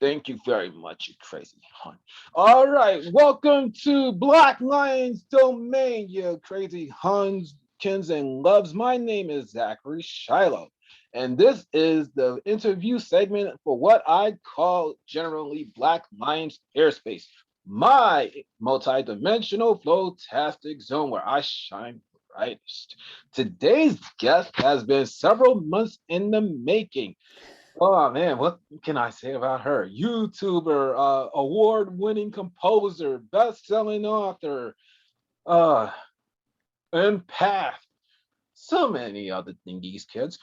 Thank you very much, you crazy hunt. All right, welcome to Black Lions Domain, you crazy Huns, Kins, and Loves. My name is Zachary Shiloh, and this is the interview segment for what I call generally Black Lions Airspace, my multi-dimensional flow-tastic zone where I shine brightest. Today's guest has been several months in the making. Oh man, what can I say about her? YouTuber, award-winning composer, best-selling author, uh, empath, so many other thingies, kids.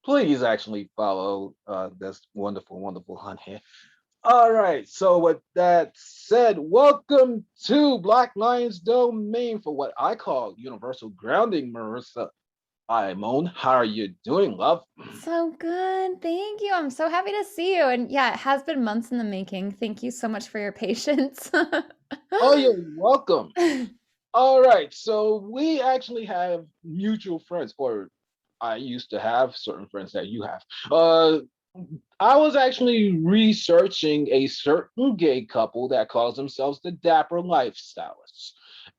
Please actually follow this wonderful, wonderful hunt here. All right, so with that said, welcome to Black Lions Domain for what I call universal grounding, Marisa Imon. How are you doing, love? So good. Thank you. I'm so happy to see you. And yeah, it has been months in the making. Thank you so much for your patience. Oh, you're welcome. All right, so we actually have mutual friends, or I used to have certain friends that you have. I was actually researching a certain gay couple that calls themselves the Dapper Lifestylists.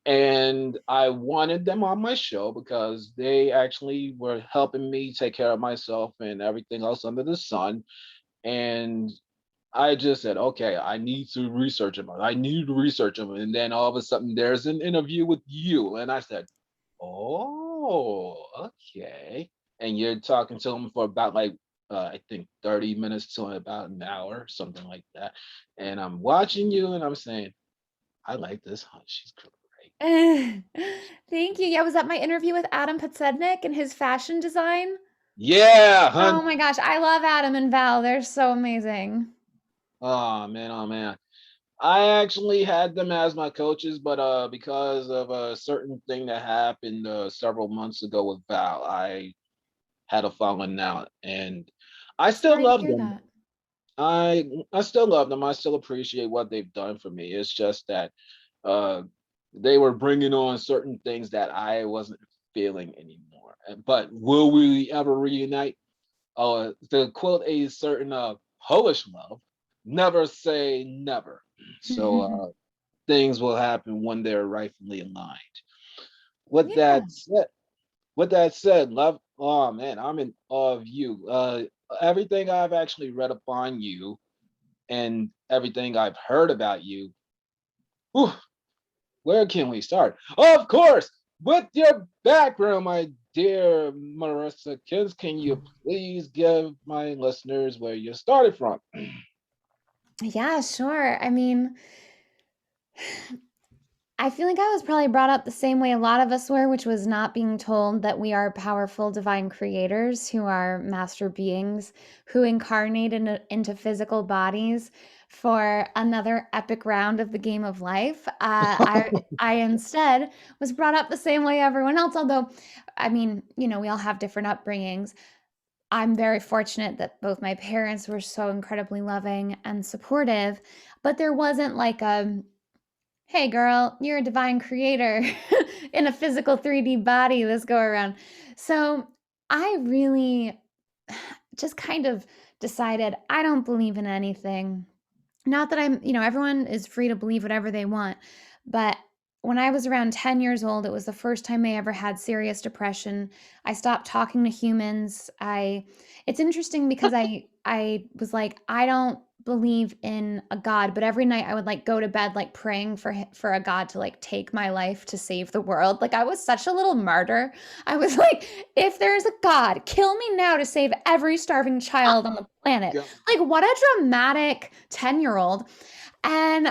And I wanted them on my show because they actually were helping me take care of myself and everything else under the sun. And I just said, okay, I need to research him. I need to research him. And then all of a sudden, there's an interview with you. And I said, oh, okay. And you're talking to him for about I think 30 minutes to about an hour, something like that. And I'm watching you and I'm saying, I like this. She's great. Thank you. Yeah, was that my interview with Adam Podsednik and his fashion design? Yeah, hun. Oh my gosh, I love Adam and Val. They're so amazing. Oh, man. Oh, man. I actually had them as my coaches, but because of a certain thing that happened several months ago with Val, I had a falling out, and I still Sorry to love hear them. that. I still love them. I still appreciate what they've done for me. It's just that uh, they were bringing on certain things that I wasn't feeling anymore. But will we ever reunite? To quote a certain Polish love, never say never. So things will happen when they're rightfully aligned. With Yeah. that said, with that said, love. Oh man, I'm in awe of you. Everything I've actually read upon you and everything I've heard about you. Whew, where can we start? Of course, with your background, my dear Marissa Kids. Can you please give my listeners where you started from? Yeah, sure. I mean, I feel like I was probably brought up the same way a lot of us were, which was not being told that we are powerful divine creators who are master beings who incarnate into physical bodies for another epic round of the game of life. I instead was brought up the same way everyone else, although, I mean, we all have different upbringings. I'm very fortunate that both my parents were so incredibly loving and supportive, but there wasn't like a hey girl, you're a divine creator in a physical 3D body this go around. So I really just kind of decided I don't believe in anything. Not that everyone is free to believe whatever they want, but when I was around 10 years old, it was the first time I ever had serious depression. I stopped talking to humans. It's interesting because I was like, I don't believe in a god, but every night I would like go to bed like praying for a god to like take my life to save the world. Like I was such a little martyr. I was like, if there's a god, kill me now to save every starving child on the planet. God. Like what a dramatic 10-year-old. And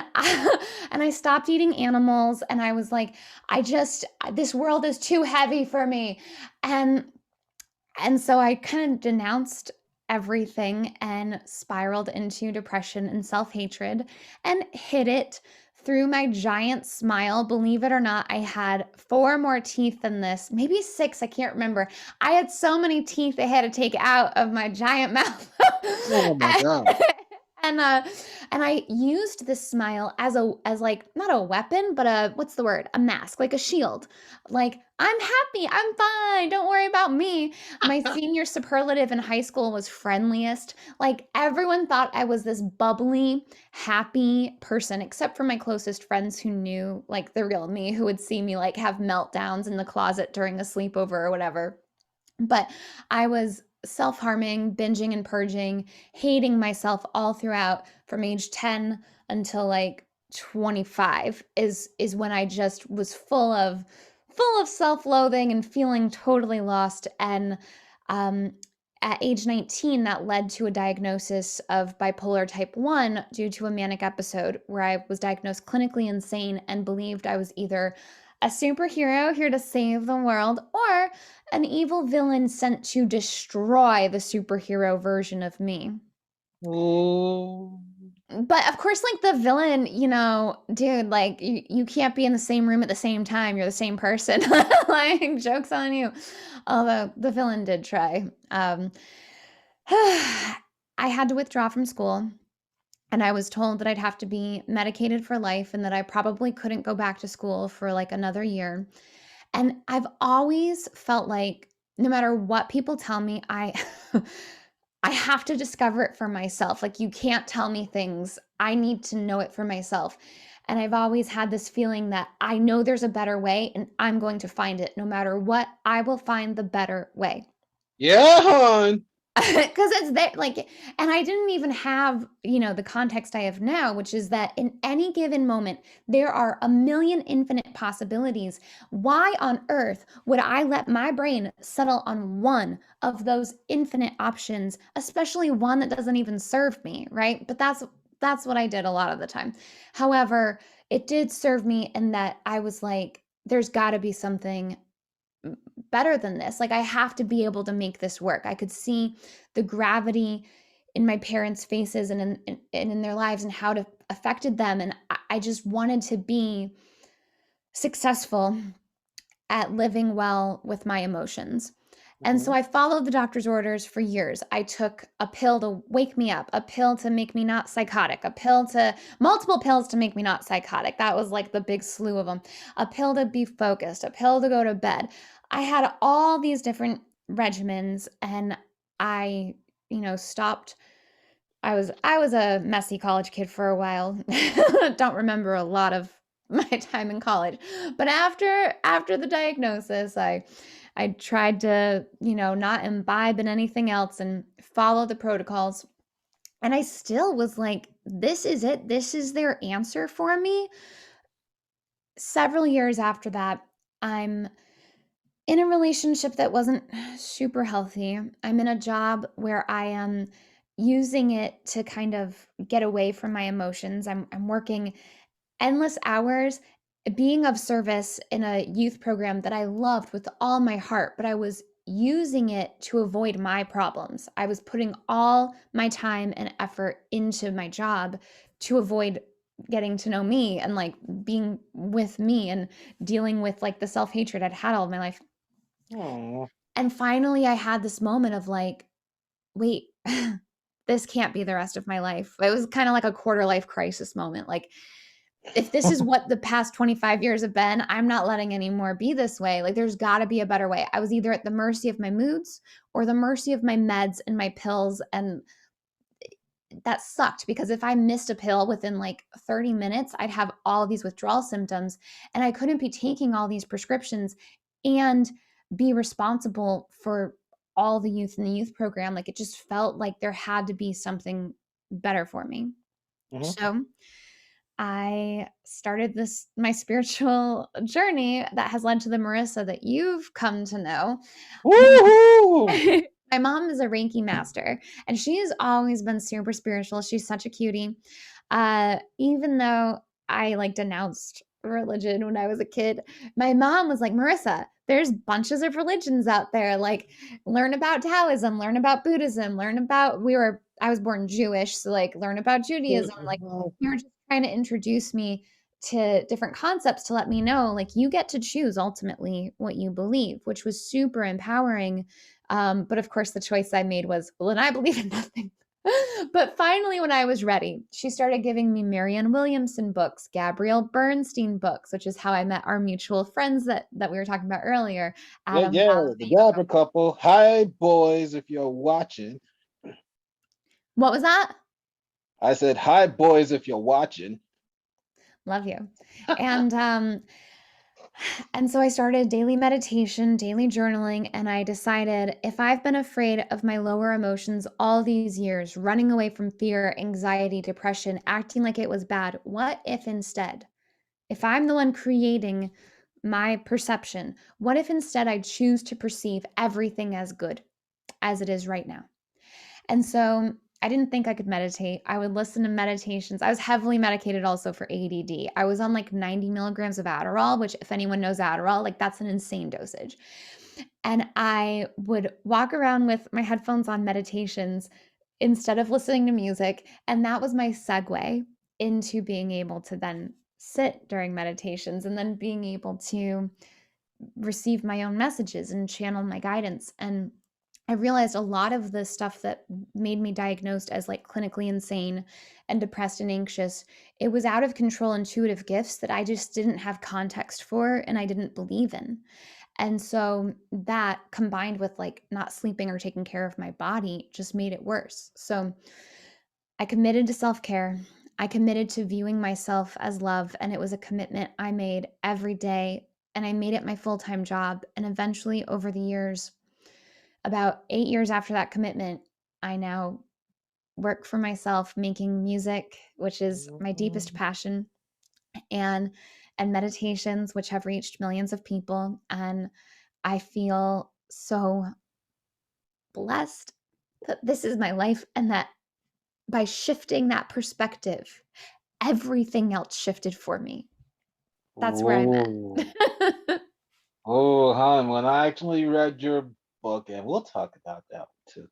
and I stopped eating animals and I was like, I just this world is too heavy for me. And and so I kind of denounced everything and spiraled into depression and self-hatred and hid it through my giant smile. Believe it or not, I had four more teeth than this, maybe six, I can't remember. I had so many teeth they had to take out of my giant mouth. Oh my God. and uh And I used this smile as like not a weapon, but a what's the word? A mask, like a shield. Like, I'm happy, I'm fine, don't worry about me. My senior superlative in high school was friendliest. Like, everyone thought I was this bubbly, happy person, except for my closest friends who knew like the real me, who would see me like have meltdowns in the closet during a sleepover or whatever. But I was self-harming, binging and purging, hating myself all throughout from age 10 until like 25 is when I just was full of self-loathing and feeling totally lost. And um, at age 19, that led to a diagnosis of bipolar type 1 due to a manic episode where I was diagnosed clinically insane and believed I was either a superhero here to save the world or an evil villain sent to destroy the superhero version of me. Oh. But of course, like the villain, dude, like you can't be in the same room at the same time. You're the same person. Like, joke's on you. Although the villain did try. I had to withdraw from school, and I was told that I'd have to be medicated for life and that I probably couldn't go back to school for like another year. And I've always felt like no matter what people tell me, I I have to discover it for myself. Like, you can't tell me things. I need to know it for myself. And I've always had this feeling that I know there's a better way and I'm going to find it. No matter what, I will find the better way. Yeah, hon. Because it's there, like, and I didn't even have, the context I have now, which is that in any given moment, there are a million infinite possibilities. Why on earth would I let my brain settle on one of those infinite options, especially one that doesn't even serve me, right? But that's what I did a lot of the time. However, it did serve me in that I was like, there's got to be something better than this. Like, I have to be able to make this work. I could see the gravity in my parents' faces and in their lives and how it affected them. And I just wanted to be successful at living well with my emotions. And so Mhm. I followed the doctor's orders for years. I took a pill to wake me up, a pill to make me not psychotic, multiple pills to make me not psychotic. That was like the big slew of them. A pill to be focused, a pill to go to bed. I had all these different regimens, and I, stopped. I was a messy college kid for a while. Don't remember a lot of my time in college. But after the diagnosis, I tried to, not imbibe in anything else and follow the protocols. And I still was like, this is it. This is their answer for me. Several years after that, I'm in a relationship that wasn't super healthy. I'm in a job where I am using it to kind of get away from my emotions. I'm working endless hours, being of service in a youth program that I loved with all my heart, but I was using it to avoid my problems. I was putting all my time and effort into my job to avoid getting to know me and like being with me and dealing with like the self-hatred I'd had all of my life. Aw. And finally, I had this moment of like, wait, this can't be the rest of my life. It was kind of like a quarter life crisis moment. Like, if this is what the past 25 years have been, I'm not letting any more be this way. Like, there's got to be a better way. I was either at the mercy of my moods or the mercy of my meds and my pills. And that sucked because if I missed a pill within like 30 minutes, I'd have all these withdrawal symptoms and I couldn't be taking all these prescriptions and be responsible for all the youth in the youth program. Like, it just felt like there had to be something better for me. Mhm. So I started my spiritual journey that has led to the Marissa that you've come to know. Woohoo! My mom is a Reiki master, and she has always been super spiritual. She's such a cutie. Even though I like denounced religion when I was a kid, my mom was like, Marissa, there's bunches of religions out there. Like, learn about Taoism, learn about Buddhism, I was born Jewish, so like learn about Judaism. Like, you were just trying to introduce me to different concepts to let me know, like, you get to choose ultimately what you believe, which was super empowering. But of course, the choice I made was, well, then I believe in nothing. But finally, when I was ready, she started giving me Marianne Williamson books, Gabrielle Bernstein books, which is how I met our mutual friends that we were talking about earlier, Yeah, Adam yeah, the Lavey. Gabber couple. Hi, boys, if you're watching. What was that? I said, hi, boys, if you're watching. Love you. And and so I started daily meditation, daily journaling, and I decided if I've been afraid of my lower emotions all these years, running away from fear, anxiety, depression, acting like it was bad, what if instead, if I'm the one creating my perception, what if instead I choose to perceive everything as good as it is right now? And so I didn't think I could meditate. I would listen to meditations. I was heavily medicated also for ADD. I was on like 90 milligrams of Adderall, which, if anyone knows Adderall, like that's an insane dosage. And I would walk around with my headphones on meditations instead of listening to music. And that was my segue into being able to then sit during meditations and then being able to receive my own messages and channel my guidance. And I realized a lot of the stuff that made me diagnosed as like clinically insane and depressed and anxious, it was out of control intuitive gifts that I just didn't have context for and I didn't believe in. And so that combined with like not sleeping or taking care of my body just made it worse. So I committed to self care. I committed to viewing myself as love. And it was a commitment I made every day. And I made it my full time job. And eventually, over the years, about 8 years after that commitment, I now work for myself making music, which is my deepest passion, and meditations, which have reached millions of people. And I feel so blessed that this is my life and that by shifting that perspective, everything else shifted for me. That's where I'm Oh, at. oh, hon, when I actually read your book, and we'll talk about that one too.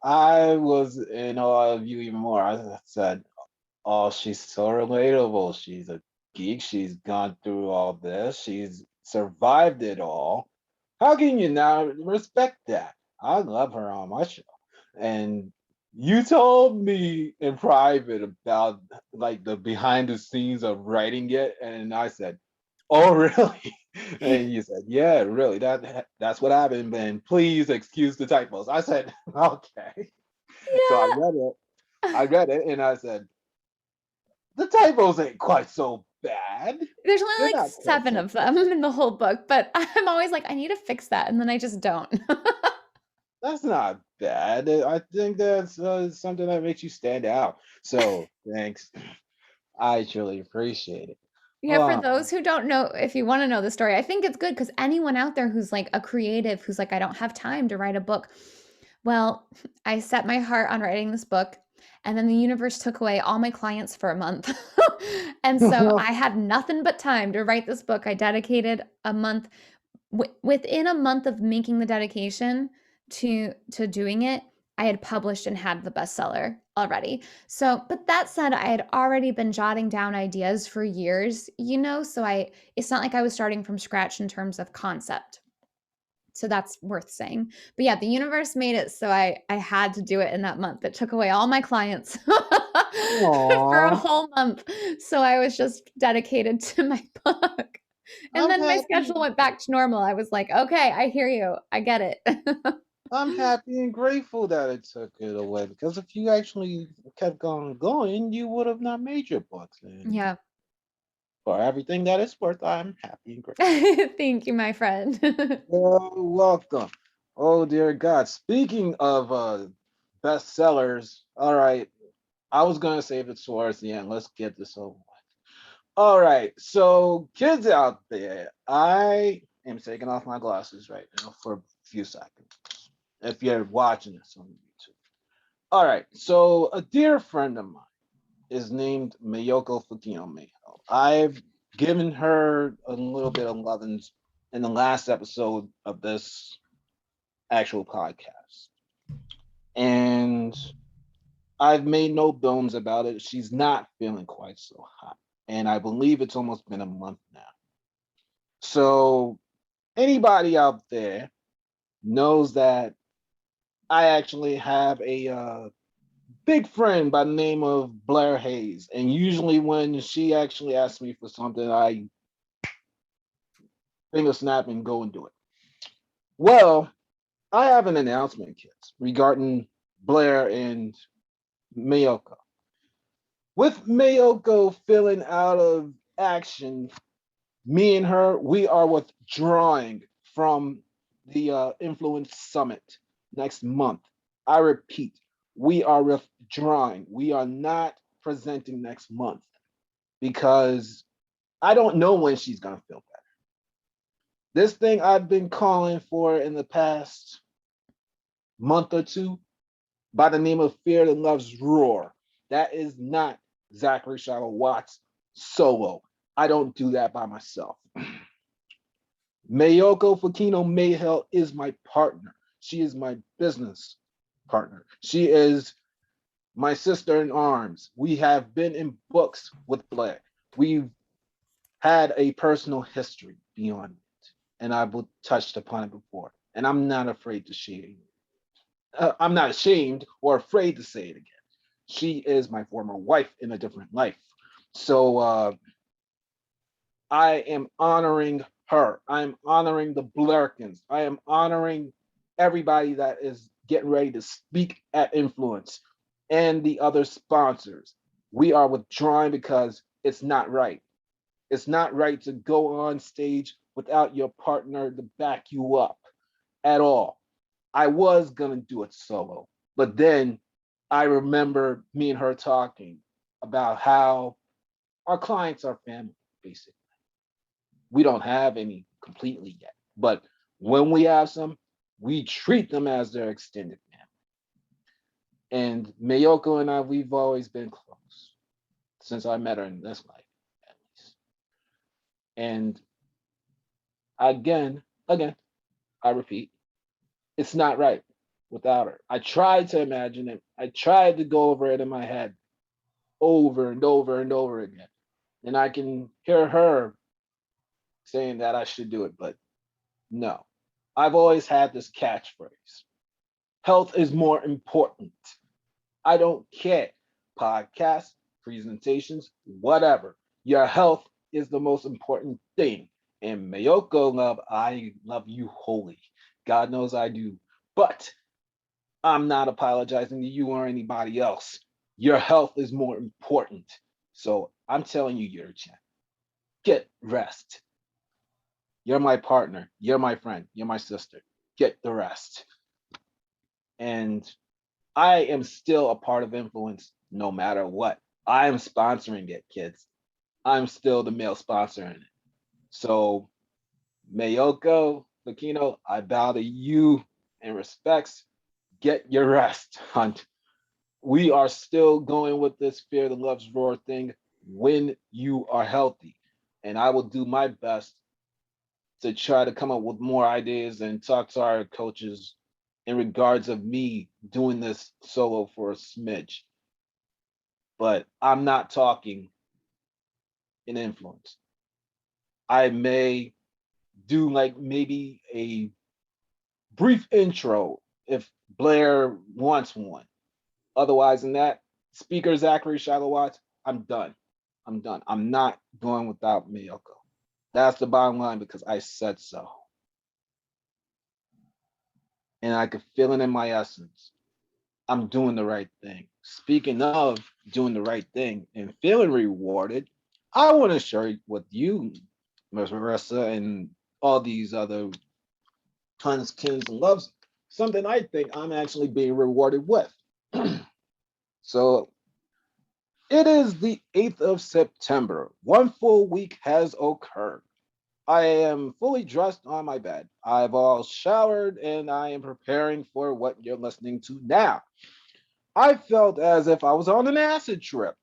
I was in awe of you even more. I said, oh, she's so relatable. She's a geek. She's gone through all this. She's survived it all. How can you not respect that? I love her on my show. And you told me in private about like the behind the scenes of writing it, and I said, "Oh, really?" And you said, "Yeah, really. That's what happened. And please excuse the typos." I said, "Okay." So I Yeah. read it. I read it, and I said, "The typos ain't quite so bad. There's only They're like not quite 7 so of bad." them in the whole book, but I'm always like, "I need to fix that," and then I just don't. That's not bad. I think that's something that makes you stand out. So thanks. I truly appreciate it. Yeah, for Oh, those who don't know, if you wanna know the story, I think it's good because anyone out there who's like a creative, who's like, "I don't have time to write a book." Well, I set my heart on writing this book, and then the universe took away all my clients for a month. And so I had nothing but time to write this book. I dedicated a month within a month of making the dedication to doing it, I had published and had the bestseller already. So, but that said, I had already been jotting down ideas for years, so it's not like I was starting from scratch in terms of concept. So that's worth saying. But yeah, the universe made it so I had to do it in that month. It took away all my clients for a aw, whole month. So I was just dedicated to my book. And I'm then my happy. schedule went back to normal. I was like, "Okay, I hear you. I get it." I'm happy and grateful that it took it away because if you actually kept on going, you would have not made your books. And Yeah. for everything that it's worth, I'm happy and grateful. Thank you, my friend. You're welcome. Oh dear God. Speaking of bestsellers, all right. I was gonna save it towards the end. Let's get this over. All right, so kids out there, I am taking off my glasses right now for a few seconds. If you're watching this on YouTube. All right, so a dear friend of mine is named Mayuko Fukino-Mayhill. I've given her a little bit of love in the last episode of this actual podcast. And I've made no bones about it. She's not feeling quite so hot. And I believe it's almost been a month now. So anybody out there knows that I actually have a big friend by the name of Blair Hayes. And usually when she actually asks me for something, I finger snap and go and do it. Well, I have an announcement, kids, regarding Blair and Mayoko. With Mayoko feeling out of action, me and her, we are withdrawing from the Influence Summit next month. I repeat, we are withdrawing. We are not presenting next month because I don't know when she's going to feel better. This thing I've been calling for in the past month or two by the name of Fear and Love's Roar. That is not Zachary Shiloh Watts solo. I don't do that by myself. Mayuko Fukino-Mayhill is my partner. She is my business partner. She is my sister in arms. We have been in books with Blair. We've had a personal history beyond it, and I've touched upon it before. And I'm not afraid to share it. I'm not ashamed or afraid to say it again. She is my former wife in a different life. So I am honoring her. I am honoring the Blarkins. I am honoring everybody that is getting ready to speak at Influence and the other sponsors. We are withdrawing because it's not right. It's not right to go on stage without your partner to back you up at all. I was going to do it solo, but then I remember me and her talking about how our clients are family, basically. We don't have any completely yet, but when we have some, we treat them as their extended family. And Mayoko and I, we've always been close since I met her in this life, at least. And again, I repeat, it's not right without her. I tried to imagine it. I tried to go over it in my head over and over and over again. And I can hear her saying that I should do it, but no. I've always had this catchphrase: health is more important. I don't care. Podcasts, presentations, whatever. Your health is the most important thing. And Mayoko, love, I love you wholly. God knows I do. But I'm not apologizing to you or anybody else. Your health is more important. So I'm telling you, your champ, get rest. You're my partner. You're my friend. You're my sister. Get the rest. And I am still a part of Influence no matter what. I am sponsoring it, kids. I'm still the male sponsor in it. So, Mayoko, Fakino, I bow to you in respects. Get your rest, Hunt. We are still going with this Fear the Love's Roar thing when you are healthy. And I will do my best to try to come up with more ideas and talk to our coaches in regards of me doing this solo for a smidge. But I'm not talking in Influence. I may do like maybe a brief intro if Blair wants one. Otherwise, than that, speaker Zachary Shiloh Watts, I'm done. I'm done. I'm not going without Miyoko. That's the bottom line because I said so. And I could feel it in my essence. I'm doing the right thing. Speaking of doing the right thing and feeling rewarded, I want to share with you, Ms. Marissa, and all these other tons, tins, and loves, something I think I'm actually being rewarded with. So it is the 8th of September. One full week has occurred. I am fully dressed on my bed. I've all showered and I am preparing for what you're listening to now. I felt as if I was on an acid trip.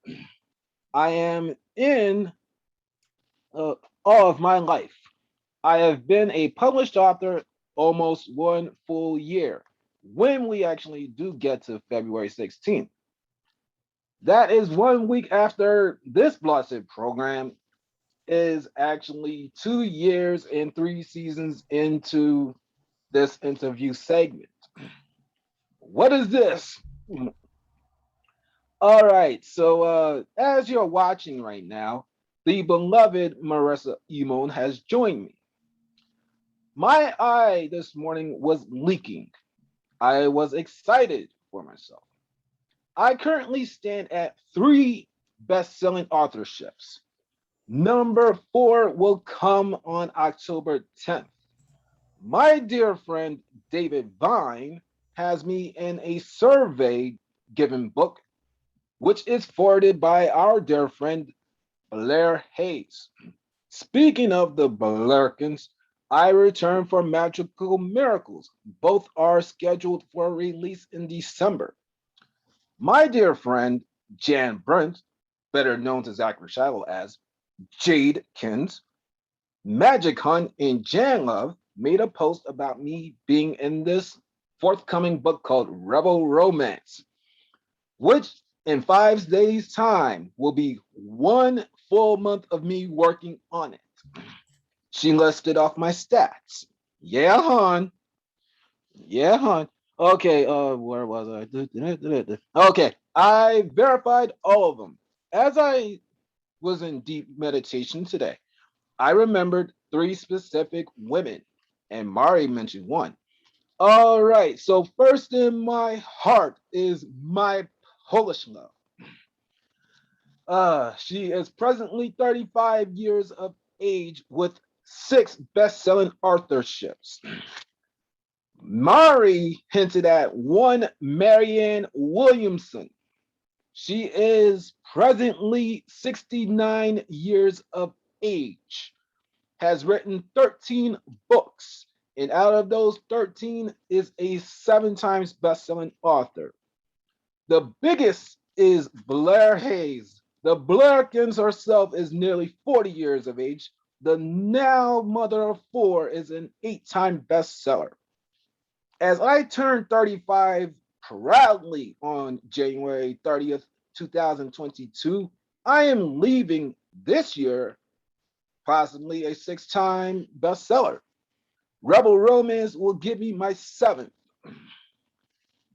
I am in awe of my life. I have been a published author almost one full year. When we actually do get to February 16th, that is 1 week after this blessed program is actually 2 years and 3 seasons into this interview segment. What is this? All right. So as you're watching right now, the beloved Marisa Imon has joined me. My eye this morning was leaking. I was excited for myself. I currently stand at three best-selling authorships. Number four will come on October 10th. My dear friend David Vine has me in a survey given book, which is forwarded by our dear friend Blair Hayes. Speaking of the Blerkins, I return for Magical Miracles. Both are scheduled for release in December. My dear friend Jan Brent, better known to Zachary Shiloh as Jadekins, Magic Hunt and Jan Love made a post about me being in this forthcoming book called Rebel Romance, which in 5 days' time will be 1 full month of me working on it. She listed off my stats. Yeah, hon. Yeah, hon. Okay, where was I? Okay, I verified all of them. As I was in deep meditation today, I remembered three specific women, and Mari mentioned one. All right, so first in my heart is my Polish love. She is presently 35 years of age with six best-selling authorships. Mari hinted at one Marianne Williamson. She is presently 69 years of age, has written 13 books, and out of those 13 is a 7 times best-selling author. The biggest is Blair Hayes. The Blairkins herself is nearly 40 years of age. The now mother of four is an 8-time bestseller. As I turned 35 proudly on January 30th, 2022, I am leaving this year possibly a 6-time bestseller. Rebel Romance will give me my seventh.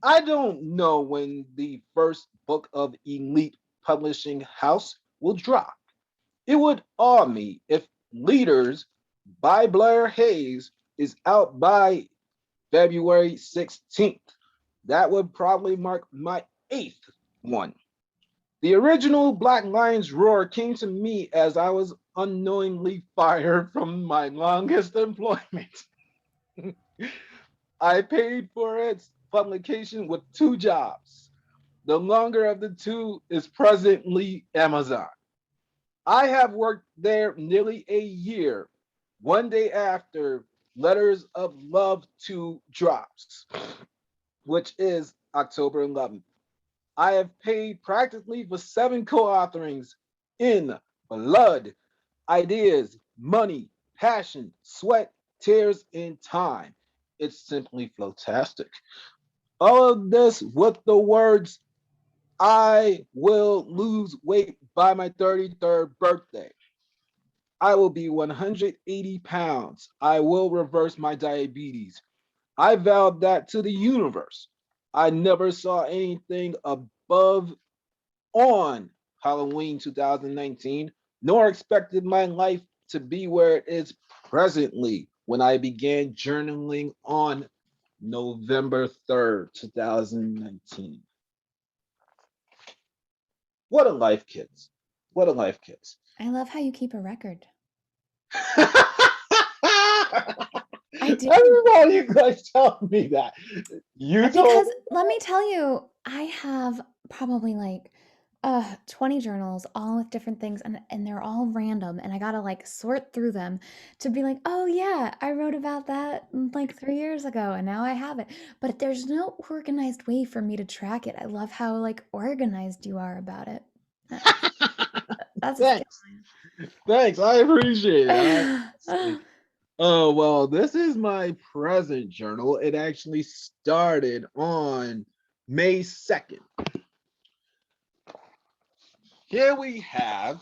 I don't know when the first book of Elite Publishing House will drop. It would awe me if Leaders by Blair Hayes is out by February 16th. That would probably mark my eighth one. The original Black Lion's Roar came to me as I was unknowingly fired from my longest employment. I paid for its publication with two jobs. The longer of the two is presently Amazon. I have worked there nearly a year, one day after Letters of Love 2 drops, which is October 11th. I have paid practically for 7 co-authorings in blood, ideas, money, passion, sweat, tears, and time. It's simply fantastic. All of this with the words, I will lose weight by my 33rd birthday. I will be 180 pounds. I will reverse my diabetes. I vowed that to the universe. I never saw anything above on Halloween 2019, nor expected my life to be where it is presently when I began journaling on November 3rd, 2019. What a life, kids. What a life, kids. I love how you keep a record. I do. Everybody you guys tell me that. You told Because me let me tell you, I have probably like 20 journals all with different things and they're all random and I got to like sort through them to be like, "Oh yeah, I wrote about that like 3 years ago and now I have it." But there's no organized way for me to track it. I love how like organized you are about it. Uh, That's a skill. thanks. Thanks. I appreciate it. Oh, well, this is my present journal. It actually started on May 2nd. Here we have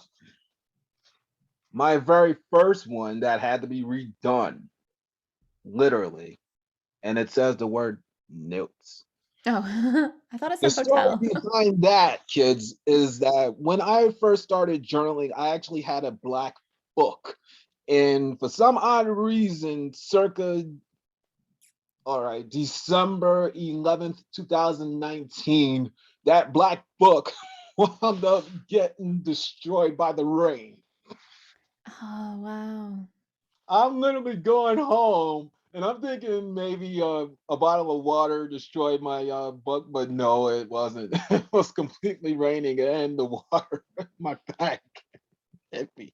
my very first one that had to be redone, literally. And it says the word notes. Oh, I thought it The said story hotel. behind that, kids, is that when I first started journaling, I actually had a black book. And for some odd reason, circa, all right, December 11th, 2019, that black book wound up getting destroyed by the rain. Oh, wow. I'm literally going home and I'm thinking maybe a bottle of water destroyed my book, but no, it wasn't. It was completely raining and the water, my back hit me.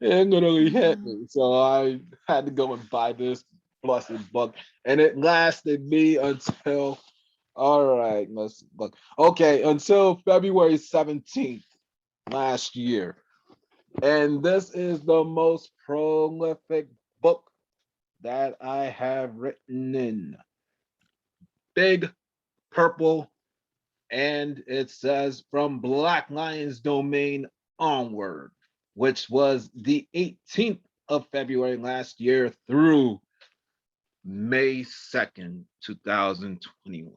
It literally hit Oh, me. So I had to go and buy this blessed book. And it lasted me until, all right, let's look. Okay, until February 17th last year. And this is the most prolific book that I have written in big purple, and it says from Black Lion's domain onward, which was the 18th of February last year through May 2nd, 2021.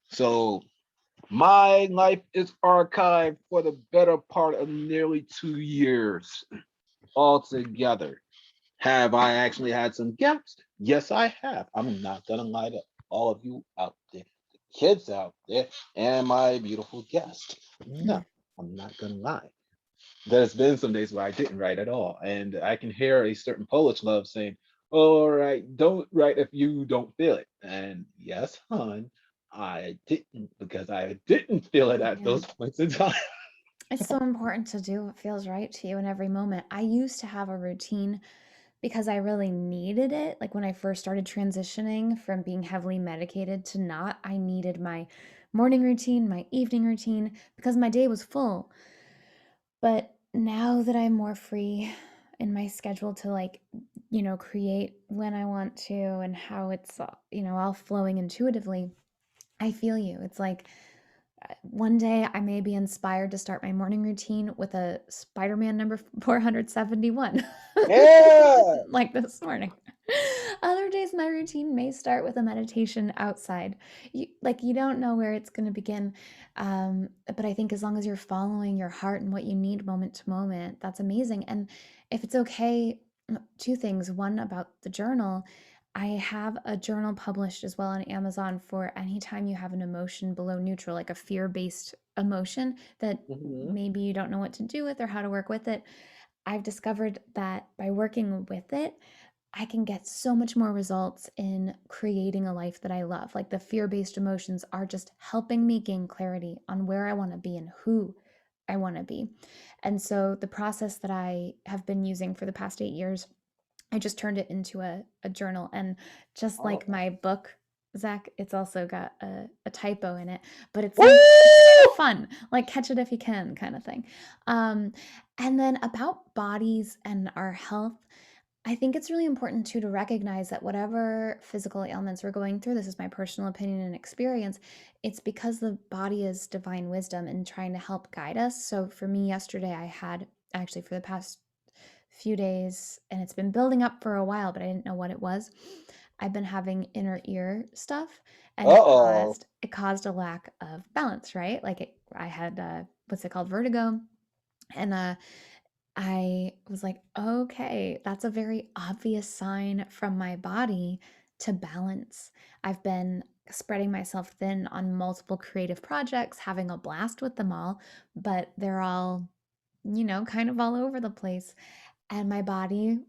So my life is archived for the better part of nearly 2 years altogether. Have I actually had some guests? Yes, I have. I'm not gonna lie to all of you out there, the kids out there, and my beautiful guest. hmm. No, I'm not gonna lie. There's been some days where I didn't write at all, and I can hear a certain Polish love saying, "All right, don't write if you don't feel it." And yes, hon, I didn't because I didn't feel it at Yeah. those points in time. It's so important to do what feels right to you in every moment. I used to have a routine because I really needed it. Like when I first started transitioning from being heavily medicated to not, I needed my morning routine, my evening routine, because my day was full. But now that I'm more free in my schedule to create when I want to and how it's, all flowing intuitively, I feel you. It's like one day I may be inspired to start my morning routine with a Spider-Man number 471, Yeah. like this morning. Other days, my routine may start with a meditation outside. You don't know where it's going to begin, but I think as long as you're following your heart and what you need moment to moment, that's amazing. And if it's okay, two things. One about the journal. I have a journal published as well on Amazon for anytime you have an emotion below neutral, like a fear based emotion that Mhm. maybe you don't know what to do with or how to work with it. I've discovered that by working with it, I can get so much more results in creating a life that I love. Like the fear based emotions are just helping me gain clarity on where I want to be and who I want to be. And so the process that I have been using for the past 8 years, I just turned it into a journal. And just like Oh. my book, Zach, it's also got a typo in it, but it's kind of Woo! fun, like catch it if you can kind of thing. Um, and then about bodies and our health, I think it's really important too to recognize that whatever physical ailments we're going through, this is my personal opinion and experience, it's because the body is divine wisdom and trying to help guide us. So for me, yesterday, I had actually for the past few days, and it's been building up for a while, but I didn't know what it was. I've been having inner ear stuff, and it Uh-oh. caused a lack of balance, right? I had what's it called, vertigo, and I was like, okay, that's a very obvious sign from my body to balance. I've been spreading myself thin on multiple creative projects, having a blast with them all, but they're all, kind of all over the place. And my body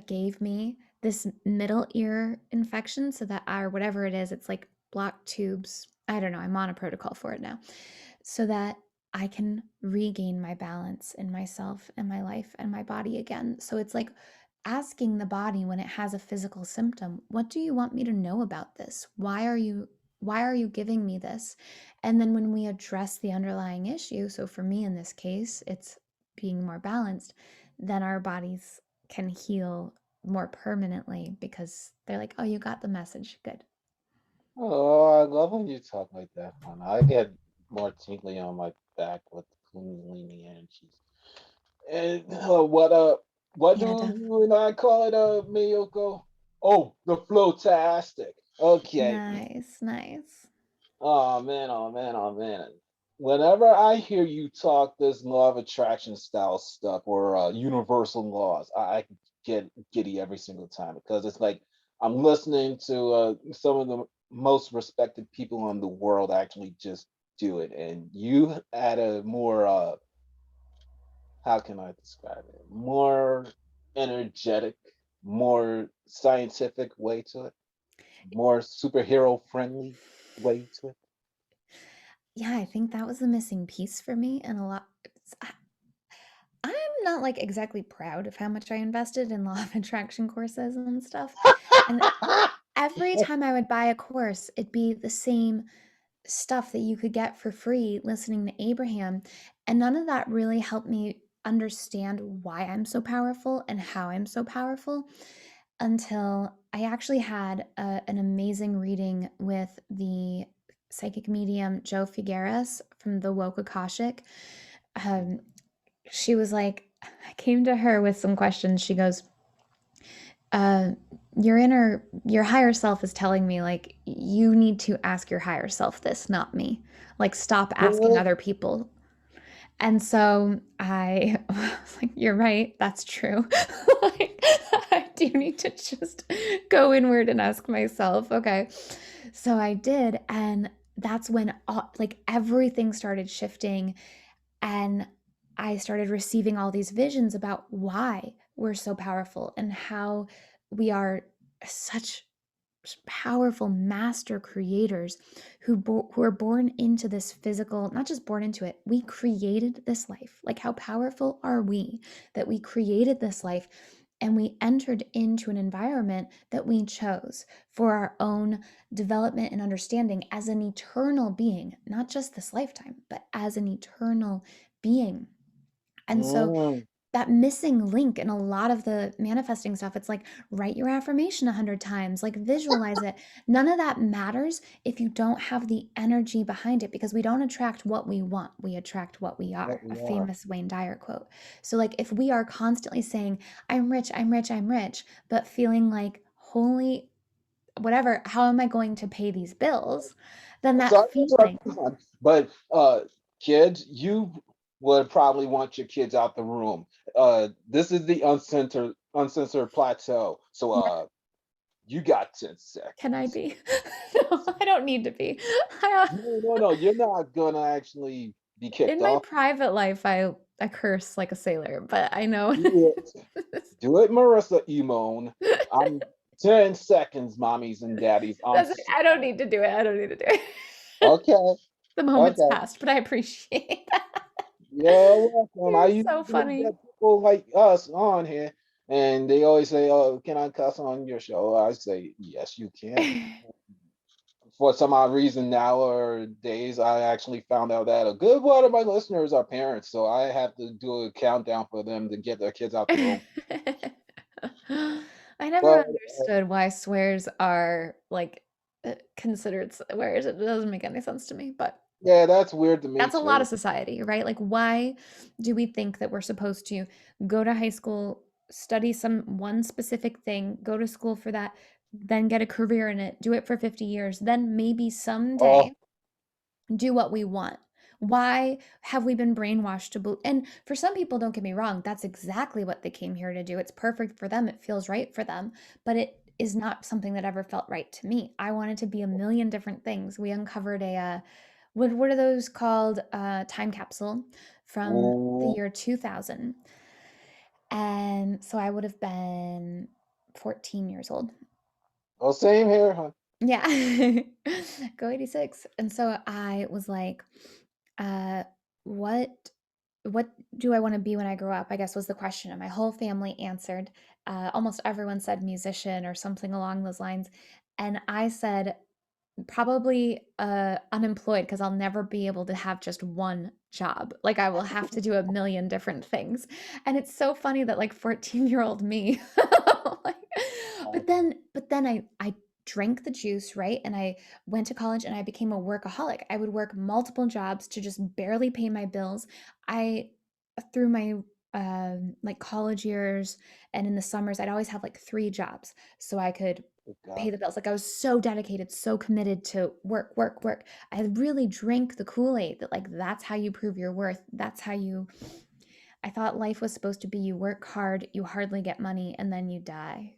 gave me this middle ear infection so that or whatever it is, it's like blocked tubes. I don't know. I'm on a protocol for it now so that I can regain my balance in myself and my life and my body again. So it's like asking the body when it has a physical symptom, what do you want me to know about this? Why are you giving me this? And then when we address the underlying issue, so for me in this case, it's being more balanced, then our bodies can heal more permanently because they're like, "Oh, you got the message. Good." Oh, I love when you talk like that, hon. I get more tingly on my back with the kundalini energies. And what Yeah, do you and I call it, Mayuko? Oh, the flowtastic. Okay. nice, nice. Oh man, oh man, oh man. Whenever I hear you talk this law of attraction style stuff or universal laws, I get giddy every single time because it's like I'm listening to some of the most respected people on the world actually just do it, and you add a more how can I describe it? More energetic, more scientific way to it, more superhero friendly way to it. Yeah, I think that was the missing piece for me, and a lot. I'm not like exactly proud of how much I invested in law of attraction courses and stuff. And every time I would buy a course, it'd be the same stuff that you could get for free listening to Abraham. And none of that really helped me understand why I'm so powerful and how I'm so powerful until I actually had an amazing reading with the psychic medium Joe Figueres from the Woke Akashic. Um, she was like, I came to her with some questions. She goes, uh, your higher self is telling me like you need to ask your higher self this, not me. Like stop asking What? other people. And so I was like, you're right, that's true. Like I do need to just go inward and ask myself. Okay. So I did, and that's when like everything started shifting, and I started receiving all these visions about why we're so powerful and how we are such powerful master creators who are born into this physical, not just born into it, we created this life. Like how powerful are we that we created this life and we entered into an environment that we chose for our own development and understanding as an eternal being, not just this lifetime, but as an eternal being. And so Mm. that missing link in a lot of the manifesting stuff, it's like write your affirmation 100 times, like visualize it. None of that matters if you don't have the energy behind it, because we don't attract what we want, we attract what we What are, a we are. famous Wayne Dyer quote. So like if we are constantly saying I'm rich, I'm rich, I'm rich, but feeling like holy whatever, how am I going to pay these bills, then that Sorry to interrupt feeling. you, hon, but kids, you would probably want your kids out the room. This is the uncensored plateau. So you got 10 Can I seconds. be? No, I don't need to be. I, No, no, no, you're not gonna actually be kicked in my off. private life, I curse like a sailor, but I know. Do it. Do it, Marisa Imon. I'm 10 seconds, mommies and daddies. I'm That's sorry. I don't need to do it. I don't need to do it. Okay, The moment's okay. passed, but I appreciate that. You're welcome. I You're usually so funny. get people like us on here, and they always say, "Oh, can I cuss on your show?" I say, "Yes, you can." For some odd reason, nowadays, I actually found out that a good part of my listeners are parents, so I have to do a countdown for them to get their kids out the room. I never But understood why swears are like considered swears. It doesn't make any sense to me, but yeah, that's weird to me that's a lot of too. society, right? Like, why do we think that we're supposed to go to high school, study some one specific thing, go to school for that, then get a career in it, do it for 50 years, then maybe Oh, someday do what we want? Why have we been brainwashed to believe? And for some people, don't get me wrong, that's exactly what they came here to do. It's perfect for them, it feels right for them, but it is not something that ever felt right to me. I wanted to be a million different things. We uncovered a what are those called? Time capsule from the mm, year 2000. And so I would have been 14 years old. well, same here, huh? Yeah. Go 86. And so I was like, uh, what what do I want to be when I grow up? I guess was the question. And my whole family answered. Almost everyone said musician or something along those lines. And I said probably unemployed because I'll never be able to have just one job. Like I will have to do a million different things. And it's so funny that like 14-year-old me like, but then I drank the juice, right? And I went to college and I became a workaholic. I would work multiple jobs to just barely pay my bills. I through my like college years and in the summers I'd always have like 3 jobs so I could Oh pay God. the bills. Like I was so dedicated, so committed to work, work, work. I really drank the Kool-Aid that like that's how you prove your worth. That's how you I thought life was supposed to be you work hard, you hardly get money, and then you die.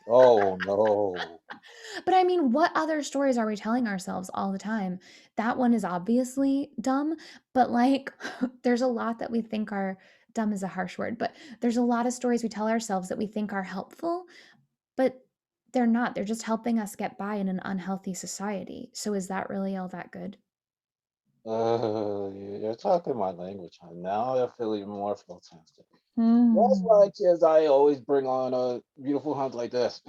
Oh no. But I mean, what other stories are we telling ourselves all the time? That one is obviously dumb, but like there's a lot that we think are dumb is a harsh word, but there's a lot of stories we tell ourselves that we think are helpful, but they're not. They're just helping us get by in an unhealthy society. So is that really all that good? You're talking my language, huh? Now I feel even more fantastic. That's Hmm. why kids I always bring on beautiful hunts like this.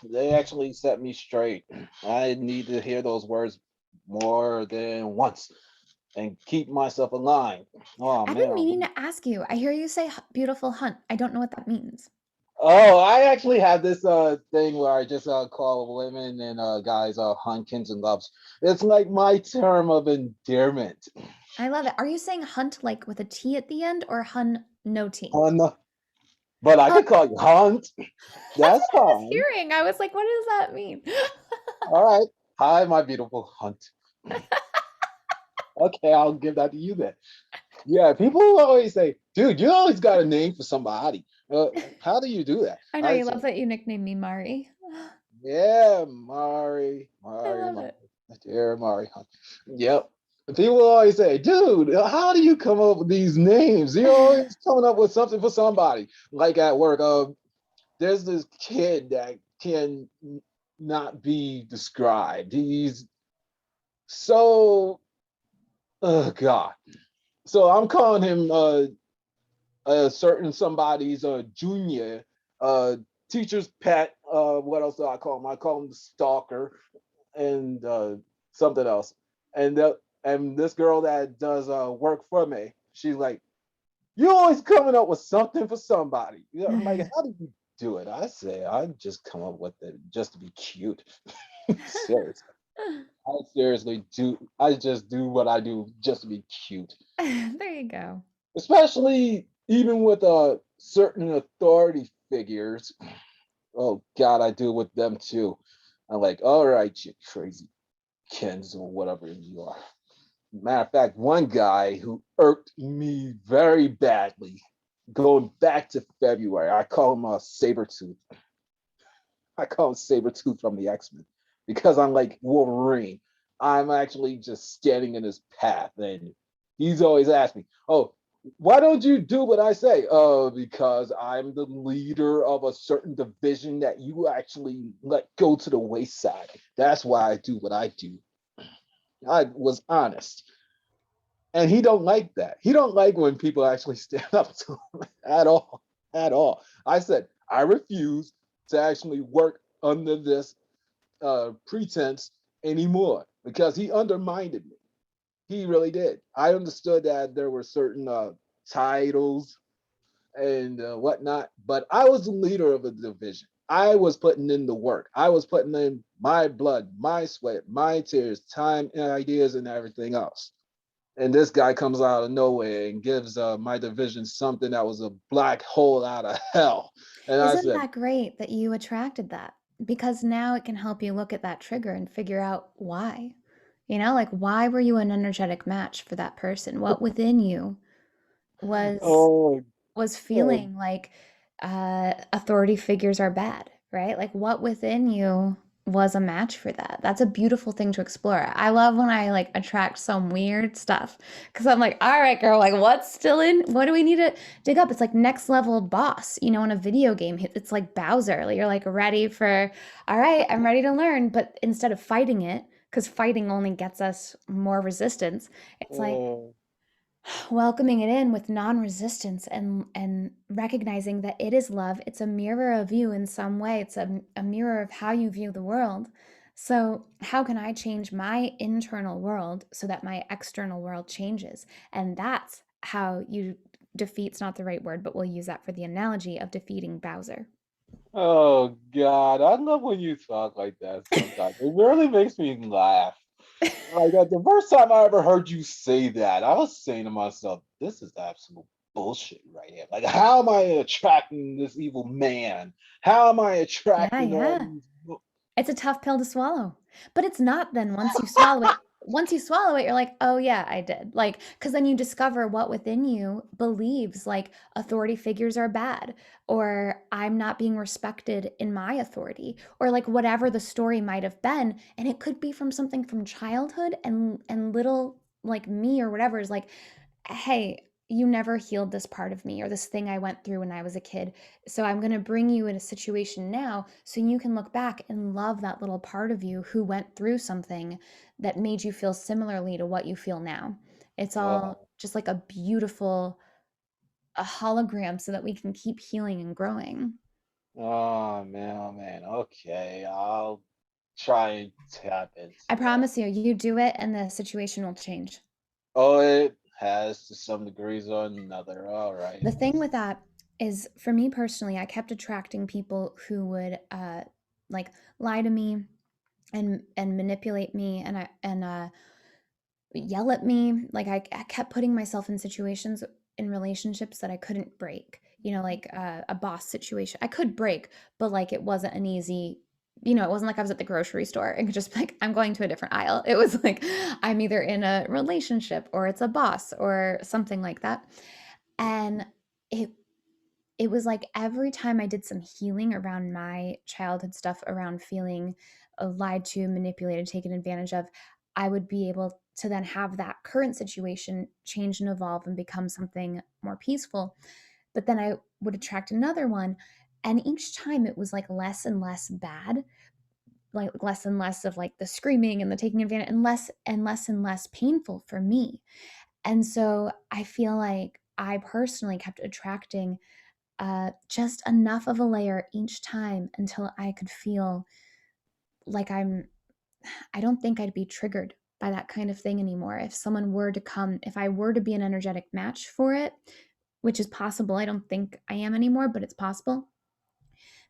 They actually set me straight. I need to hear those words more than once and keep myself aligned. Oh I've been man. meaning to ask you. I hear you say beautiful hunt. I don't know what that means. Oh, I actually have this thing where I just call women and guys hunkins and loves. It's like my term of endearment. I love it. Are you saying hunt like with a T at the end or hun no T? Hun, but I Oh, could call you hunt. that's That's what I was fine. hearing. I was like, what does that mean? All right. Hi, my beautiful hunt. Okay, I'll give that to you then. Yeah, people always say, dude, you always got a name for somebody. How do you do that? I know I you say, love that you nicknamed me Mari. yeah, Mari, I Mari, love Mari, it. dear Mari. Yep. People always say, dude, how do you come up with these names? You're always coming up with something for somebody. Like at work, there's this kid that can not be described. He's so, oh God. So I'm calling him a certain somebody's junior teacher's pet. What else do I call him? I call him the stalker and something else. And this girl that does work for me, she's like, "You always coming up with something for somebody." You know, I'm like, "How do you do it?" I say, "I just come up with it just to be cute." Seriously, I seriously do. I just do what I do just to be cute, There you go. especially even with certain authority figures. Oh God, I do with them too. I'm like, all right, you crazy Kens or whatever you are. Matter of fact, one guy who irked me very badly, going back to February, I call him a Sabretooth. I call him Sabretooth from the X-Men because I'm like Wolverine. I'm actually just standing in his path. And he's always asked me, oh, why don't you do what I say? Oh, because I'm the leader of a certain division that you actually let go to the wayside. That's why I do what I do. I was honest. And he don't like that. He don't like when people actually stand up to him at all. At all. I said, I refuse to actually work under this pretense anymore because he undermined me. He really did. I understood that there were certain titles and whatnot, but I was the leader of a division. I was putting in the work. I was putting in my blood, my sweat, my tears, time, and ideas, and everything else. And this guy comes out of nowhere and gives my division something that was a black hole out of hell. And I Isn't said, that great that you attracted that? Because now it can help you look at that trigger and figure out why. You know, like why were you an energetic match for that person? What within you was oh, was oh, feeling like authority figures are bad, right? Like what within you was a match for that. That's a beautiful thing to explore. I love when I like attract some weird stuff because I'm like, all right, girl, like what's still in? What do we need to dig up? It's like next level boss, you know, in a video game. It's like Bowser. Like, you're like ready for, all right, I'm ready to learn. But instead of fighting it, because fighting only gets us more resistance, it's like, oh, welcoming it in with non-resistance and recognizing that it is love. It's a mirror of you in some way. It's a mirror of how you view the world. So how can I change my internal world so that my external world changes? And that's how you defeat's not the right word, but we'll use that for the analogy of defeating Bowser. oh, God. I love when you talk like that sometimes. It really makes me laugh. Like the first time I ever heard you say that, I was saying to myself, this is absolute bullshit right here. Like, how am I attracting this evil man? How am I Yeah, attracting all yeah. these? It's a tough pill to swallow, but it's not then once you swallow it. Once you swallow it, you're like, "Oh yeah, I did." Like, because then you discover what within you believes like authority figures are bad, or I'm not being respected in my authority, or like whatever the story might have been, and it could be from something from childhood, and little like me or whatever is like, hey, you never healed this part of me or this thing I went through when I was a kid. So I'm going to bring you in a situation now so you can look back and love that little part of you who went through something that made you feel similarly to what you feel now. It's all Oh, just like a beautiful a hologram so that we can keep healing and growing. oh man, oh man. Okay, I'll try and tap I into that. promise you, you do it and the situation will change. Oh, it has to some degrees or another. All right. The thing with that is, for me personally, I kept attracting people who would like lie to me and manipulate me and yell at me. Like I kept putting myself in situations in relationships that I couldn't break. You know, like a boss situation. I could break, but like it wasn't an easy. You know, it wasn't like I was at the grocery store and could just be like, I'm going to a different aisle. It was like I'm either in a relationship or it's a boss or something like that. And it it was like every time I did some healing around my childhood stuff, around feeling lied to, manipulated, taken advantage of, I would be able to then have that current situation change and evolve and become something more peaceful. But then I would attract another one. And each time it was like less and less bad, like less and less of like the screaming and the taking advantage, and less painful for me. And so I feel like I personally kept attracting just enough of a layer each time until I could feel like I don't think I'd be triggered by that kind of thing anymore. If someone were to come, if I were to be an energetic match for it, which is possible, I don't think I am anymore, but it's possible,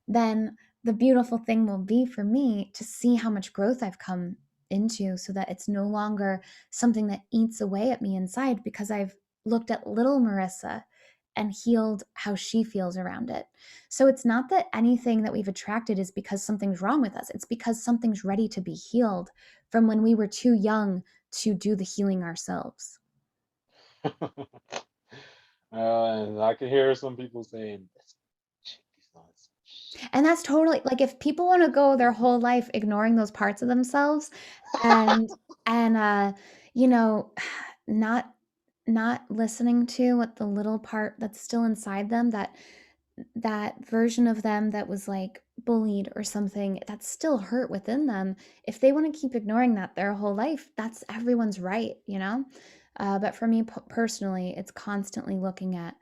then the beautiful thing will be for me to see how much growth I've come into so that it's no longer something that eats away at me inside because I've looked at little Marissa and healed how she feels around it. So it's not that anything that we've attracted is because something's wrong with us. It's because something's ready to be healed from when we were too young to do the healing ourselves. And I can hear some people saying, "This chick is not some shit." And that's totally like if people want to go their whole life ignoring those parts of themselves and and you know not not listening to what the little part that's still inside them, that version of them that was like bullied or something that's still hurt within them, if they want to keep ignoring that their whole life, that's everyone's right, you know. But for me personally, it's constantly looking at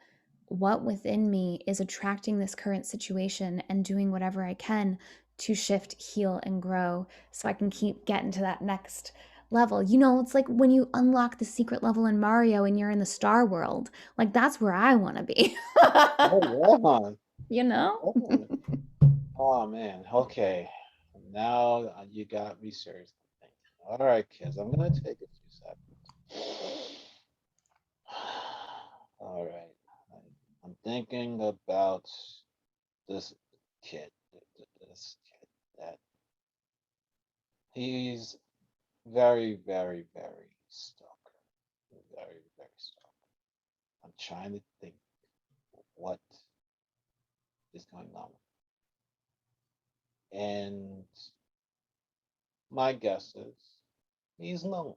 what within me is attracting this current situation and doing whatever I can to shift, heal, and grow so I can keep getting to that next level. You know, it's like when you unlock the secret level in Mario and you're in the star world. Like that's where I want to be. Oh yeah. You know? Oh, oh, man. Okay. Now you got me seriously thinking. All right, kids. I'm gonna take a few seconds. All right. I'm thinking about this kid. This kid that he's very, very, very stalker. Very, very stalker. I'm trying to think what is going on. And my guess is he's lonely.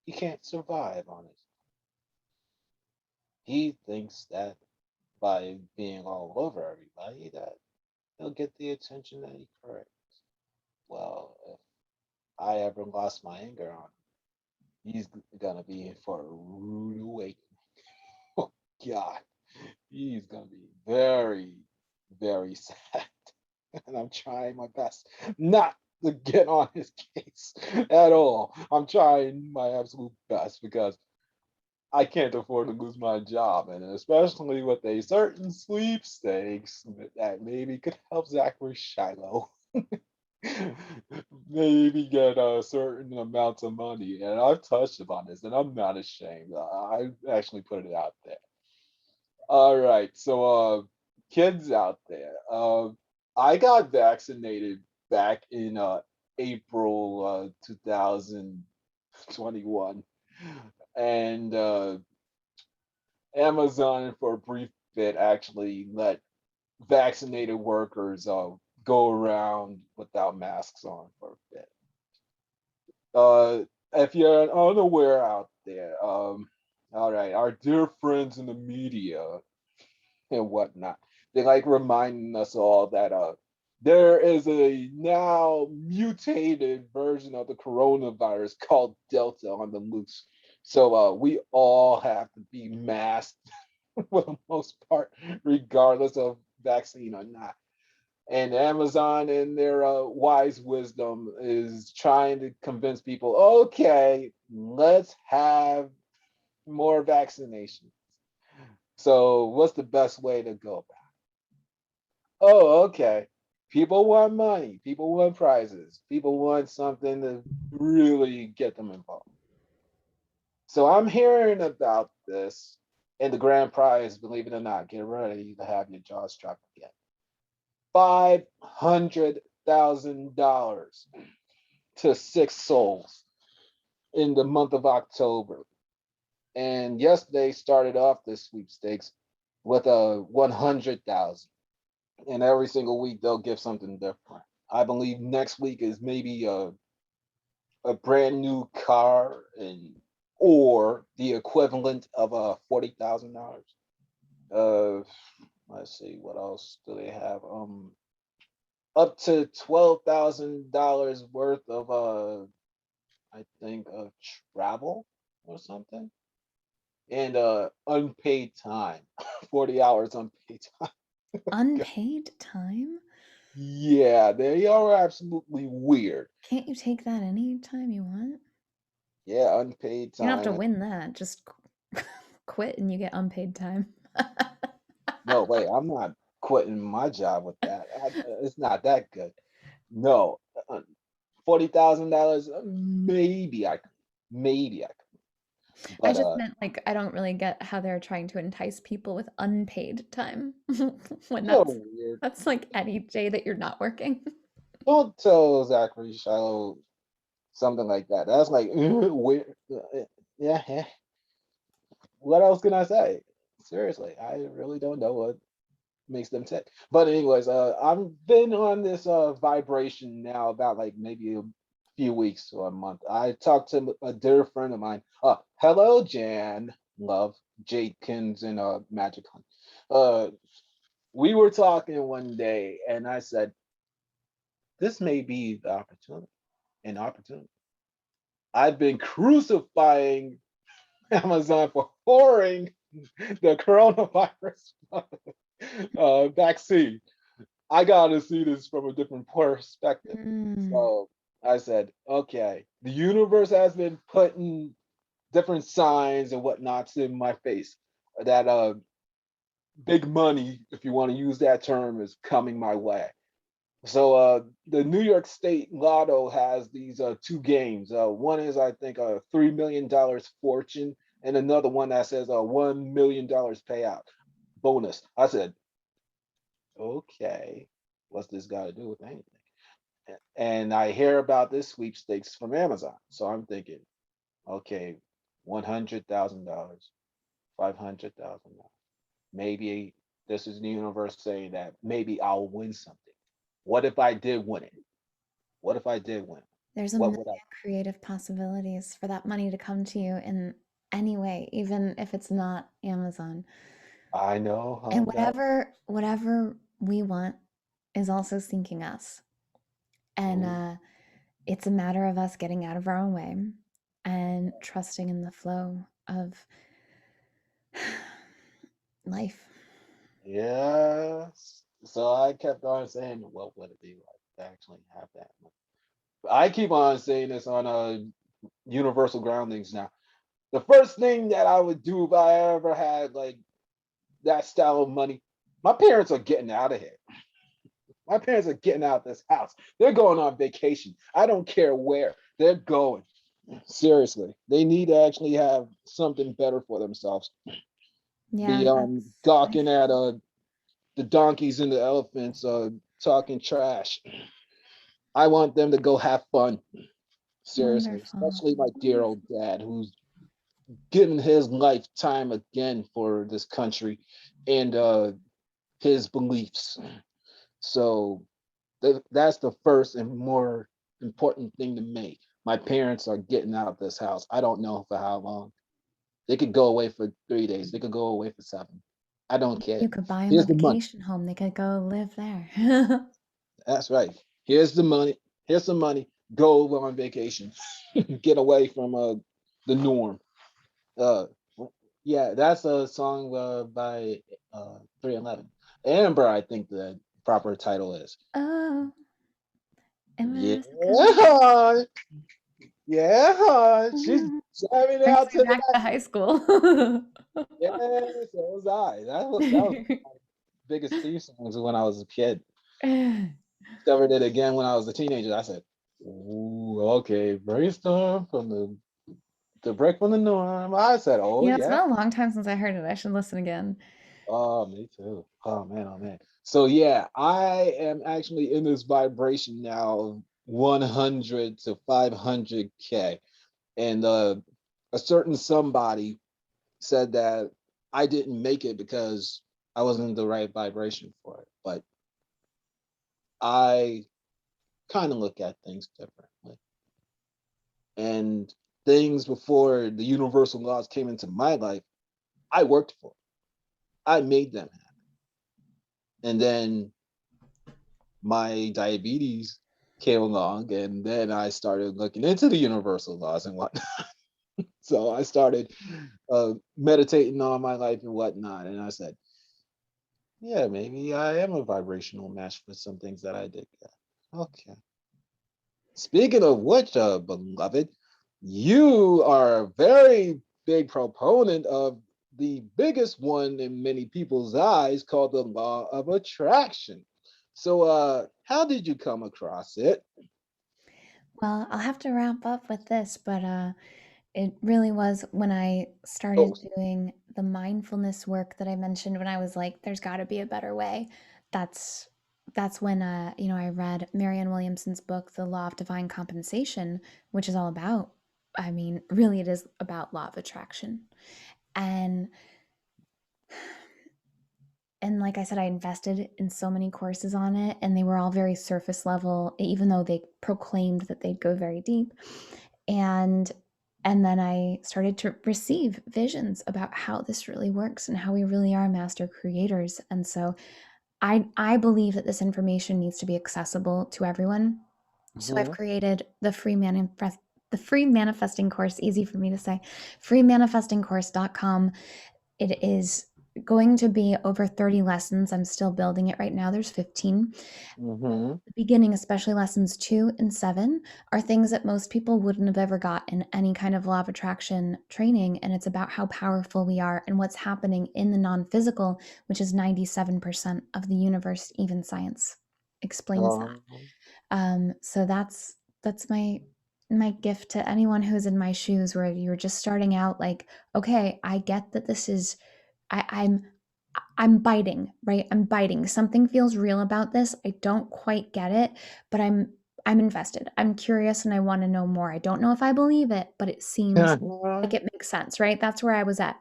He can't survive on his. He thinks that by being all over everybody that he'll get the attention that he craves. Well, if I ever lost my anger on him, he's gonna be in for a rude awakening. Oh God, he's gonna be very, very sad. And I'm trying my best not to get on his case at all. I'm trying my absolute best because I can't afford to lose my job, and especially with a certain sweepstakes that maybe could help Zachary Shiloh maybe get a certain amount of money. And I've touched upon this, and I'm not ashamed. I actually put it out there. All right, so kids out there, I got vaccinated back in April 2021, and Amazon for a brief bit actually let vaccinated workers go around without masks on for a bit. If you're unaware out there, all right, our dear friends in the media and whatnot, they like reminding us all that there is a now mutated version of the coronavirus called Delta on the loose. So we all have to be masked for the most part, regardless of vaccine or not. And Amazon, in their wise wisdom, is trying to convince people, okay, let's have more vaccinations. So, what's the best way to go about it? Oh, okay. People want money. People want prizes. People want something to really get them involved. So, I'm hearing about this, and the grand prize, believe it or not, get ready to have your jaws drop again. $500,000 to 6 souls in the month of October. And yesterday started off this sweepstakes with a 100,000. And every single week they'll give something different. I believe next week is maybe a brand new car and or the equivalent of $40,000. Uh, let's see, what else do they have? Up to $12,000 worth of I think of travel or something, and unpaid time. 40 hours unpaid time. Unpaid time? Yeah, they are absolutely weird. Can't you take that anytime you want? Yeah, unpaid You don't have to time. win that. Just quit and you get unpaid time. No, wait, I'm not quitting my job with that. It's not that good. No, $40,000, maybe I could, I but just meant like I don't really get how they're trying to entice people with unpaid time when so that's weird. that's like any day that you're not working. Don't tell Zachary Shiloh something like that. That's like weird. Yeah, yeah. What else can I say? Seriously, I really don't know what makes them tick. But anyways, I've been on this vibration now about like maybe a few weeks or a month. I talked to a dear friend of mine. Hello, Jan, love, Jadekins, and Magic Hunt. Uh, we were talking one day, and I said, "This may be the opportunity, an opportunity." I've been crucifying Amazon for whoring the coronavirus vaccine. I got to see this from a different perspective. Mm. So I said, okay, the universe has been putting different signs and whatnots in my face that big money, if you want to use that term, is coming my way. So the New York State Lotto has these two games. One is I think a $3 million fortune, and another one that says a $1 million payout bonus. I said, okay, what's this got to do with anything? And I hear about this sweepstakes from Amazon, so I'm thinking, okay, $100,000, $500,000. Maybe this is the universe saying that maybe I'll win something. What if I did win it? What if I did win? There's a What million would I? creative possibilities for that money to come to you in any way, even if it's not Amazon. I know, And huh? That whatever we want is also seeking us. And oh it's a matter of us getting out of our own way and trusting in the flow of life. yes. So I kept on saying, what would it be like to actually have that? I keep on saying this on universal groundings now. The first thing that I would do if I ever had like that style of money, my parents are getting out of here. My parents are getting out of this house. They're going on vacation. I don't care where they're going. Seriously, they need to actually have something better for themselves. Yeah, Be that's I gawking at the donkeys and the elephants, talking trash. I want them to go have fun. Seriously, Wonderful. especially my dear old dad, who's given his lifetime again for this country and his beliefs. So that's the first and more important thing to me. My parents are getting out of this house. I don't know for how long. They could go away for 3 days. They could go away for 7. I don't care. You could buy them a Here's the money. vacation home. They could go live there. That's right. Here's the money. Here's some money. Go on vacation. Get away from the norm. Uh, yeah, that's a song by 311. Amber, I think the proper title is. Oh, am Yeah, I so good? hon. Yeah, hon. She's Mhm. jamming Brings out me to back that. to high school. Yes, so was I. That was my biggest theme songs when I was a kid. Discovered it again when I was a teenager. I said, "Ooh, okay, brainstorm from the break from the norm." I said, "Oh It's yeah." been a long time since I heard it. I should listen again. Oh, me too. Oh man, oh man. So yeah, I am actually in this vibration now of 100 to 500K. And a certain somebody said that I didn't make it because I wasn't in the right vibration for it. But I kind of look at things differently. And things before the universal laws came into my life, I worked for. I made them happen. And then my diabetes came along, and then I started looking into the universal laws and whatnot. So I started meditating on my life and whatnot. And I said, yeah, maybe I am a vibrational match for some things that I did get. Okay. Speaking of which, beloved, you are a very big proponent of the biggest one in many people's eyes called the law of attraction. So, how did you come across it? Well, I'll have to wrap up with this, but it really was when I Oh, started doing the mindfulness work that I mentioned when I was like, there's got to be a better way. That's that's when I read Marianne Williamson's book, The Law of Divine Compensation, which is all about, I mean, really it is about law of attraction. And and like I said, I invested in so many courses on it, and they were all very surface level, even though they proclaimed that they'd go very deep. And and then I started to receive visions about how this really works and how we really are master creators. And so I believe that this information needs to be accessible to everyone. So I've mhm. created the free manifesting course, easy for me to say, freemanifestingcourse.com. It is going to be over 30 lessons. I'm still building it right now. There's 15. Mhm. The beginning, especially lessons 2 and 7, are things that most people wouldn't have ever got in any kind of law of attraction training. And it's about how powerful we are and what's happening in the non physical, which is 97% of the universe, even science explains that. Um, So that's my gift to anyone who's in my shoes where you're just starting out like, okay, I get that this is I'm biting, right? I'm biting. Something feels real about this. I don't quite get it, but I'm invested. I'm curious and I want to know more. I don't know if I believe it, but it seems like it makes sense, right? That's where I was at.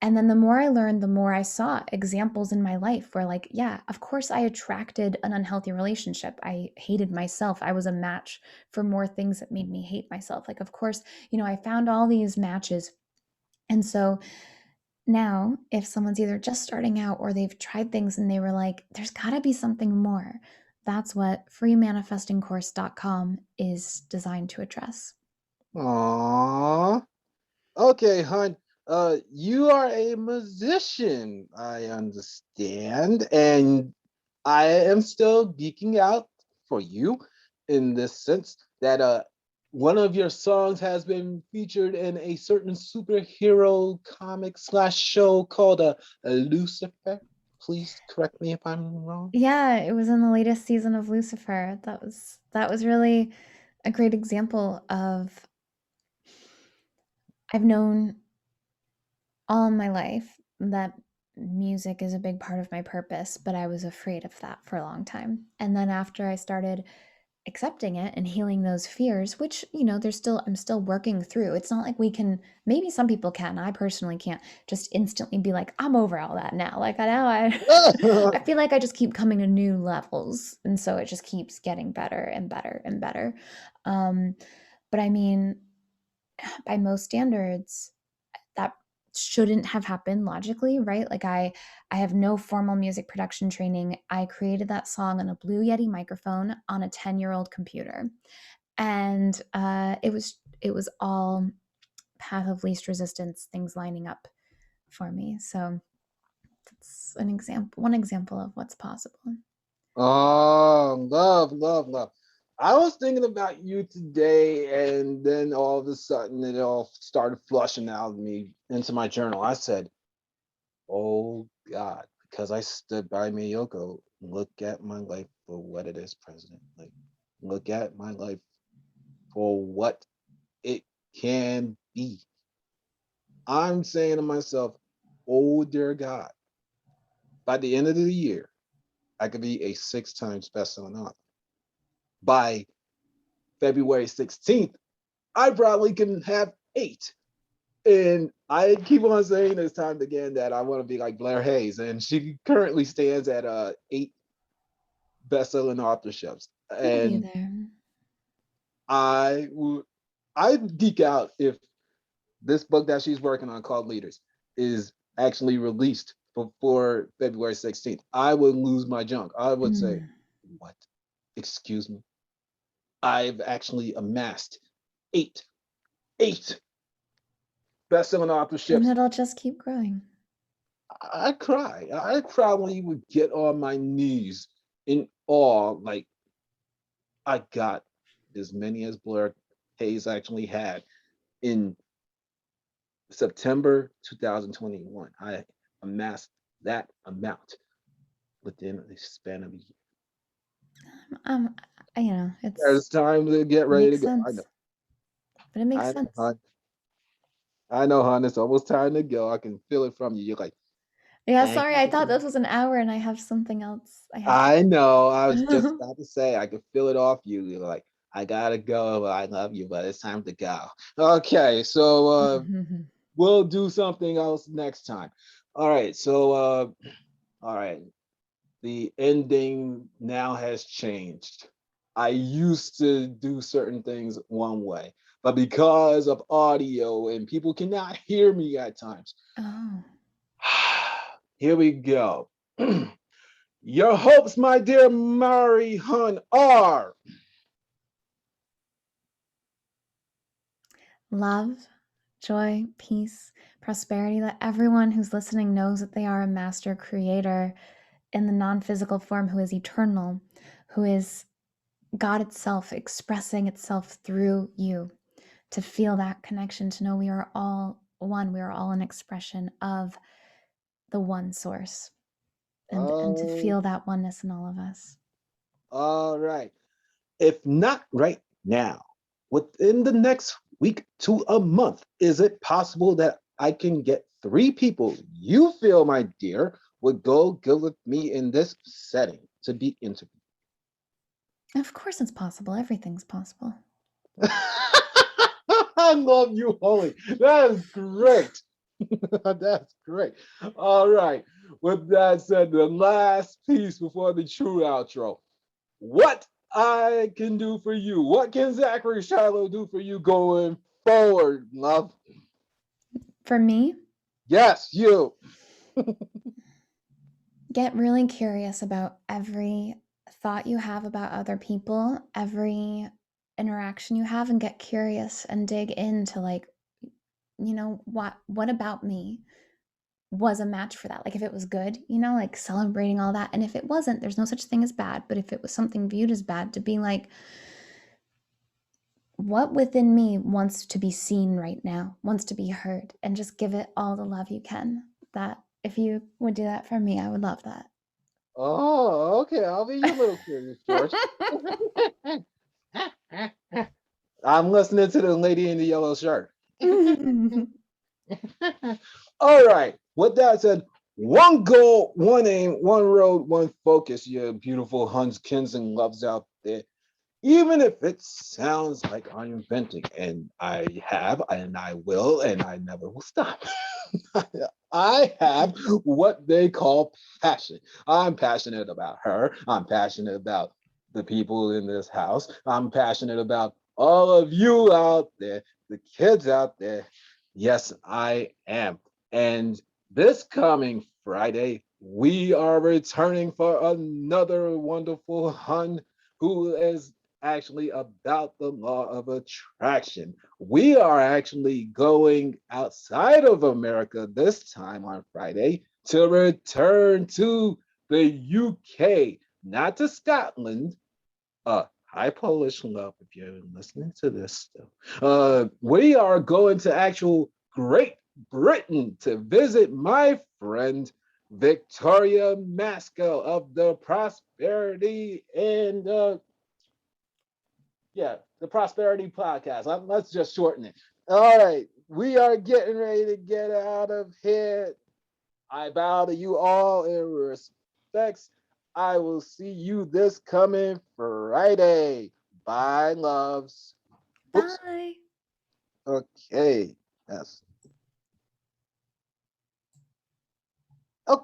And then the more I learned, the more I saw examples in my life where, like, yeah, of course I attracted an unhealthy relationship. I hated myself. I was a match for more things that made me hate myself. Like, of course, I found all these matches. And so now, if someone's either just starting out or they've tried things and they were like, there's got to be something more, that's what freemanifestingcourse.com is designed to address. Aw. Okay, hon. You are a musician, I understand, and I am still geeking out for you in this sense that one of your songs has been featured in a certain superhero comic slash show called Lucifer. Please correct me if I'm wrong. Yeah, it was in the latest season of Lucifer. That was really a great example of I've known all my life that music is a big part of my purpose, but I was afraid of that for a long time. And then after I started accepting it and healing those fears, which, I'm still working through. It's not like we can, maybe some people can, I personally can't just instantly be like, I'm over all that now. Like I know I feel like I just keep coming to new levels. And so it just keeps getting better and better and better. Um, but I mean, by most standards, that shouldn't have happened logically, right? Like I have no formal music production training. I created that song on a Blue Yeti microphone on a 10-year-old computer. And it was all path of least resistance things lining up for me. So that's one example of what's possible. Oh, love, love, love. I was thinking about you today, and then all of a sudden it all started flushing out of me into my journal. I said, oh God, because I stood by Miyoko. Look at my life for what it is, President. Like, look at my life for what it can be. I'm saying to myself, oh dear God, by the end of the year, I could be a 6 times best-selling author. By February 16th, I probably can have 8. And I keep on saying this time again that I want to be like Blair Hayes, and she currently stands at 8 best-selling authorships. You'll be And there. I'd geek out if this book that she's working on called Leaders is actually released before February 16th. I would lose my junk. I would say, what? Excuse me. I've actually amassed 8 best-selling And authorships. it'll just keep growing. I cry. I probably would get on my knees in awe, like I got as many as Blair Hayes actually had in September 2021. I amassed that amount within a span of a year. Um, it's It's time to get it ready to makes go. I know. sense. But it makes I know, sense. hon. I know, hon. It's almost time to go. I can feel it from you. You're like, Yeah, thank sorry, you I for thought coming. this was an hour and I have something else I have to I know. I was just do. about to say, I could feel it off you. You're like, I gotta go, but I love you, but it's time to go. Okay, so we'll do something else next time. All right, so all right, the ending now has changed. I used to do certain things one way, but because of audio and people cannot hear me at times, Oh, here we go. Your hopes, my dear Mary Hun, are love, joy, peace, prosperity. That everyone who's listening knows that they are a master creator in the non physical form who is eternal, who is God itself expressing itself through you. To feel that connection, to know we are all one, we are all an expression of the one source, and to oh, feel that oneness in all of us. all right. If not right now, within the next week to a month, is it possible that I can get 3 people you feel, my dear, would go good with me in this setting to be interviewed? Of course, it's possible. Everything's possible. I love you, Holly. That is great. That's great. All right. With that said, the last piece before the true outro. What I can do for you. What can Zachary Shiloh do for you going forward, love? For me, Yes, you. get really curious about every thought you have about other people, every interaction you have, and get curious and dig into, like, what about me was a match for that? Like, if it was good, like celebrating all that. And if it wasn't, there's no such thing as bad. But if it was something viewed as bad, to be like, what within me wants to be seen right now, wants to be heard, and just give it all the love you can. That if you would do that for me, I would love that. Oh, okay. I'll be your little curious George. I'm listening to the lady in the yellow shirt. All right. With that said, one goal, one aim, one road, one focus, you beautiful Hunskins and loves out there. even if it sounds like I'm inventing, and I have, and I will, and I never will stop. I have what they call passion. I'm passionate about her. I'm passionate about the people in this house. I'm passionate about all of you out there, the kids out there. Yes, I am. And this coming Friday, we are returning for another wonderful Hun who is actually about the law of attraction. We are actually going outside of America this time on Friday to return to the UK, not to Scotland. Hi, Polish love, if you're listening to this still. We are going to actual Great Britain to visit my friend Victoria Masco of the Prosperity and the Prosperity Podcast. Let's just shorten it. All right, we are getting ready to get out of here. I bow to you all in respects. I will see you this coming Friday. Bye, loves. Oops. Bye. Okay. Yes. Okay.